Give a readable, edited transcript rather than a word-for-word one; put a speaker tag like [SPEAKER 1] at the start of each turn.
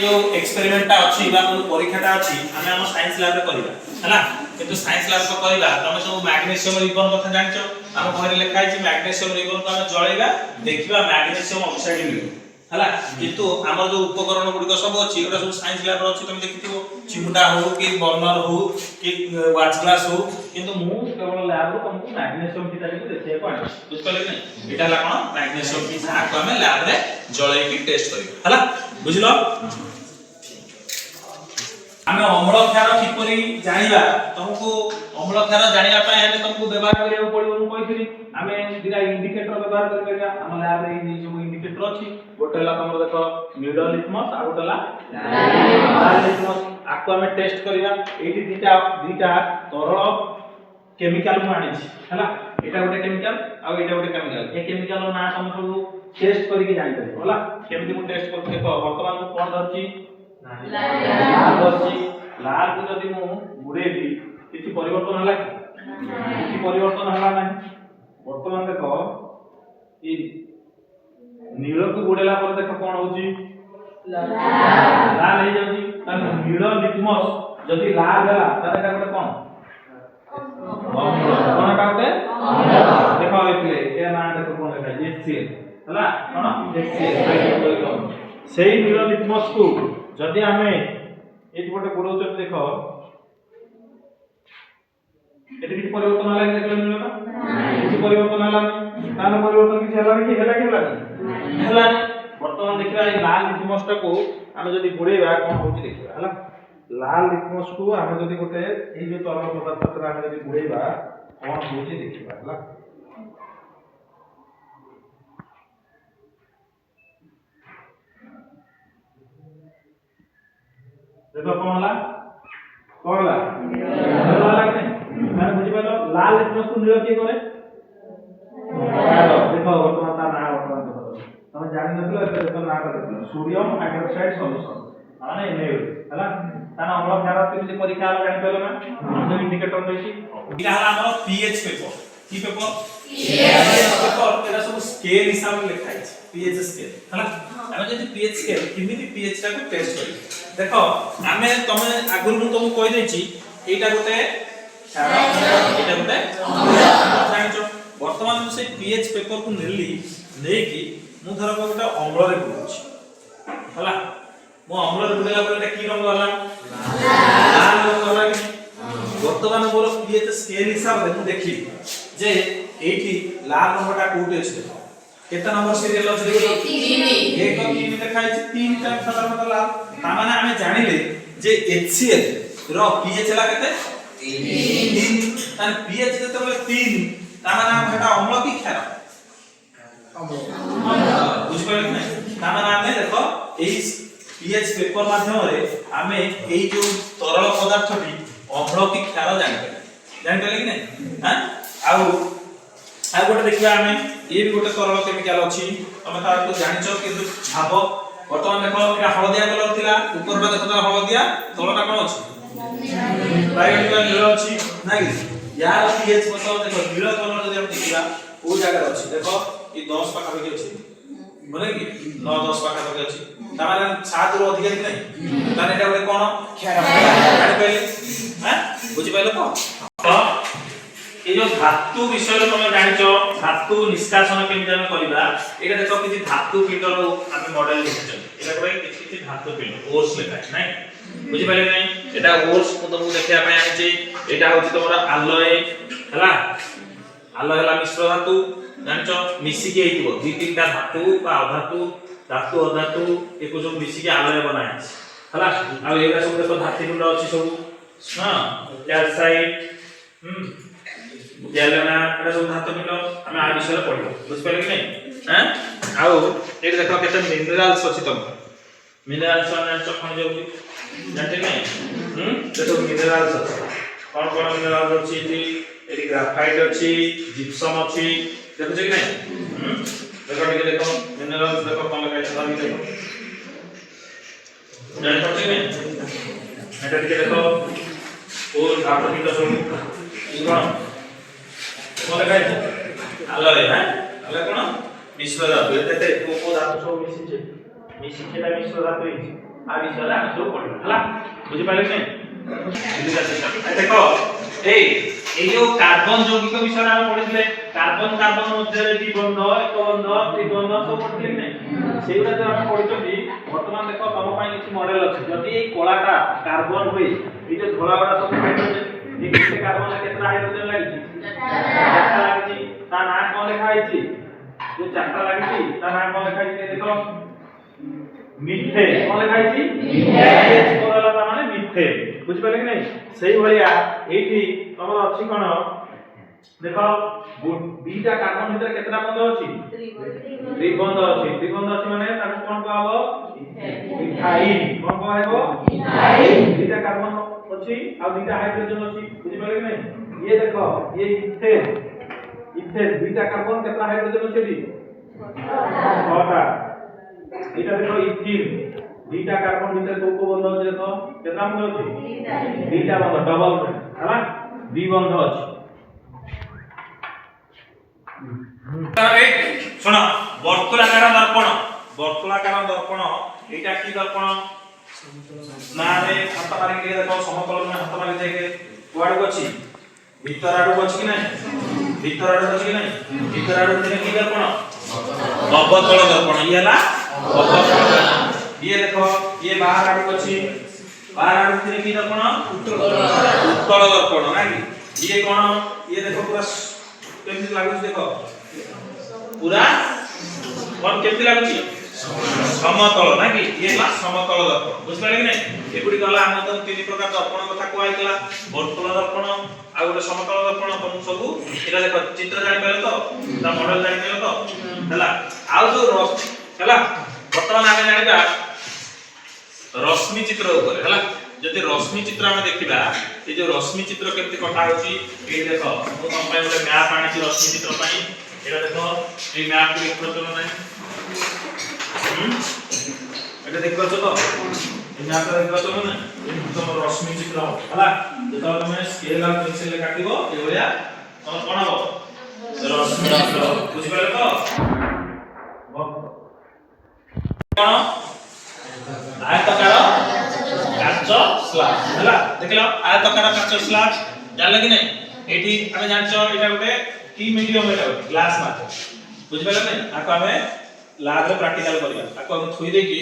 [SPEAKER 1] जो एक्सपेरिमेंट अछि बा परीक्षाटा अछि हमें हम साइंस लैब रे करबा हला किंतु साइंस लैब को करबा तमे सब मैग्नीशियम रिबन कथा जानछो हम घर लिखा है मैग्नीशियम रिबन को हम जळेबा देखिबा मैग्नीशियम ऑक्साइड मिले हला किंतु हमर जो उपकरण गुडी सब अछि ओटा सब साइंस लैब रे अछि तमे देखिथिबो चिमुटा हो कि बर्नर हो कि वाच ग्लास हो किंतु मु केवल लैब रो तुमको मैग्नीशियम की ताली देखिए को आनी बुझ पाले नै एटा ला कोन मैग्नीशियम की सा को हम लैब रे जळे की टेस्ट करबा हला बुझलो आमे अम्ल क्षार किपरि जानिबा तुमको अम्ल क्षार जानिबा पय हेले तुमको व्यवहार करिया पड़िबो मु कहिथिली आमे दिरा इंडिकेटर व्यवहार करिया हम लैब रे जे जो इंडिकेटर अछि गोटेला तुम देखो नीडल लिटमस आ गोटेला लाल लिटमस आको आमे टेस्ट करिया एठी दीटा तरल केमिकल मु आनी हला एटा गोटे केमिकल आ एटा गोटे केमिकल ए केमिकल ना तुम सब टेस्ट करिके जानि परबो हला केमिति मु टेस्ट कर देखो वर्तमान मु कोन धरची लाल धरची लाल को जदि मु गुडेबी किछि परिवर्तन हला किछि परिवर्तन हला नाही वर्तमान देखो ई नील को गुडेला पर देखो कोन होची लाल हे जाउची त नील लिटमस जदि लाल हला त एटा गोटे कोन कोन काउते देखो एतले ए ना देखो कोन लेखा HCl हला कोन HCl सेही नील लिटमस को जदि हमें एत गोटे गुडो चट देखो एते किछि परिवर्तन हला कि देखलो नीलटा किछि परिवर्तन हला तान परिवर्तन किछि हला कि हला कि हला वर्तमान देखिबा ए लाल लिटमस को हम जदि गुडेबा कोन होची देखिबा हला लाल लिटमस को हम जदि गोटे ए जो तरल पदार्थ तरा हम जदि गुडेबा कोन होची देखिबा हला देखो कोन हला हला कि मैं बुझि पालो लाल लिटमस को नील के करे देखो वर्तमान ता ना वर्तमान देखो तुम जानि नथलो ए देखो ना का देखो सोडियम हाइड्रोक्साइड सॉल्यूशन माने एने हला ताना अम्ल क्षार केमि परीक्षा हला जानि पालो ना हम जो इंडिकेटर देछि इला हला हमर पीएच पेपर की पेपर पीएच पेपर एरा सब स्केल हिसाब में लिखा है पीएच स्केल हला हम जदि पीएच स्केल किमिति पीएच टा को टेस्ट करी देखो आमे तमे आगुर मु तुमको कहि देछि एटा गोटे क्षार एटा गोटे जानिचो वर्तमान से पीएच पेपर को नेली नेकी मु धर को गोटे अम्ल रे गुडुछि हला मु अम्ल रे गुडेला पर एटा की रंग हला लाल रंग हला कि वर्तमान मोर पीएच स्केल हिसाब रे मु देखि जे एठी लाल रंगटा कोठी अछि देखो केता नंबर सीरियल अछि देखो 3 एक 3 लिखा है 3 टाइम साधारणतः लाल ता माने हमें जानिले जे HCl रो pH ला केते 3 तान pH जते बोले 3 ता माने हम हेटा अम्ल की क्षार अम्ल बुझ पाइले नै ता माने हमें देखो एई pH पेपर माध्यम रे हमें एई जो तरल पदार्थ भी अम्ल की क्षार जानि पाइले कि नै हां आ गोटे देखिबा हमें ये भी गोटे तरल केमिकल अछि तमे ता को जानिचो किंतु भाबो वर्तमान देखो एटा हळदिया कलर थिला ऊपर बा देखो हळदिया तळटा कोन अछि बायोटिक नील अछि ना कि यार पीएच मतलब देखो नील कलर जदि हम देखिबा ओ जगह अछि देखो ई 10 पाखा के अछि बोले कि 9 10 पाखा के अछि ता माने 7 रो अधिक कि नै ताने एटा गोटे कोन जानि पइले हैं बुझि पाइलो तो ए जो धातु विषय तुम जानिचो धातु निष्कासन केमि जान करबा एटा देखो किछि धातु पिंड रो हम मॉडल लिखछन एटा कोइ किछि धातु पिंड ओर्स लेखा नै बुझि पाले नै एटा ओर्स को तुमको देखिया पय आछि एटा होछि तोरा आलय हला आलय हला मिश्र धातु जानिचो मिसी के हेतिबो दुई तीनटा धातु बा अधातु धातु अधातु एको जो मिसी के आलय बनाय हला आ एटा सब देखो धातु पिंड अछि सब हां कैल्साइट गैलेना एटा सब धातु पिंड हम आ विषय पढिबो बुझ पाले कि नै हैं आउ एटा देखो केते मिनरल्स अछि तम मिनरल्स अन चखन जाउची जानते नै देखो मिनरल्स अछि कोन कोन मिनरल्स अछि एटी ग्राफाइट अछि जिप्सम अछि देखो छै कि नै देखो ठीक देखो मिनरल्स देखो कोन लगा छै भाभी देखो जान पड़ते नै एटा ठीक देखो और धातु पिंड सब ई कोन कोन लगा छै आलय है आलय कोन मिश्र धातु एते को धातु सब मिसी छै मिसी केटा मिश्र धातु आ विषय हम सब पढ़िबा हला बुझि पाले कि देखो এই যে কার্বন যৌগিক বিষয় আমরা পড়িছিলে কার্বন কার্বন মধ্যে দ্বিবন্ধ একবন্ধ ত্রিবন্ধ সব পড়িছিলে নাই সেইগুলা যে আমরা পড়িছছি বর্তমান দেখো তম পাই কিছু মডেল আছে যদি এই কলাটা কার্বন হই এই যে ধরাগুলা সব হাইড্রোজেন এই যে কার্বনে কেতটা হাইড্রোজেন লাগিছি চারটা লাগিছি তা না কোন লেখা হইছি যে চারটা লাগিছি তা না কোন লেখা হইছে দেখো মিথে কোন লেখা হইছি মিথে কলাটা মানে মিথে বুঝি পালে কি নাই সেই ভলিয়া এইটি তোমার আছে কোন দেখো দুইটা কার্বন ভিতরে কেতটা বন্ধ আছে ত্রিবন্ধ আছে মানে তাকে কোন কহবো ইথাইন কোন কহবো ইথাইন দুইটা কার্বন আছে আর দুইটা হাইড্রোজেন আছে বুঝি পালে কি নাই ये देखो ये इथेन দুইটা কার্বন কেতটা হাইড্রোজেন আছে দি ছটা এটা দেখো ইথিন দুইটা কার্বন ভিতরে কত বন্ধ আছে দেখো কেতটা বন্ধ আছে দুইটা বন্ধ ডাবল হলা দ্বিবন্ধ আছে তাহলে শোনো বর্তুলাকার দর্পণ এটা কি দর্পণ না রে হাত মারি দিয়ে দেখো সমতল না হাত মারি দেখে কোয়াড় আছে ভিতর আড়ু আছে কি নাই ভিতর আড়ু দিলে কি দর্পণ অবতল দর্পণ ইয়েলা অবতল ये देखो ये बाहर आड़ू अछि बाहर आड़ू दिले की दर्पण उत्तल दर्पण ना कि ये कोन ये देखो पूरा केमति लागु देखो पूरा कोन केमति लागु समतल ना कि ये ला समतल दर्पण बुझ पाले कि नै एपुडी गला हम त तीन प्रकार दर्पण कथा कोआइतला वर्तुल दर्पण आ गोटे समतल दर्पण तुम सब एटा देखो चित्र जानि पाले तो ता मॉडल जानि पाले तो हला आ जो हला वर्तमान आमे जानिबा रश्मि चित्र ऊपर हला जति रश्मि चित्र हम देखिबा ए जो रश्मि चित्र केमति कटा होची ए देखो मो तुम पय गोटे मैप आनी छी रश्मि चित्र पय एटा देखो ए मैप को एक चलो नै एटा देखो तो ए मैप को देखो चलो नै तुम रश्मि चित्र हला जतो तुम स्केल और पेंसिल काटिबो ए भलिया तुम कोन हो रश्मि चित्र बुझि पाले तो कोन आयताकार काच स्लैब हला देखलो आयताकार काच स्लैब जानले कि नै एठी हमें जानछो एटा गोटे की मीडियम एटा ग्लास मात्र बुझि पाले नै आको हमें लैब रे प्रैक्टिकल करिया आको हम थोई दे की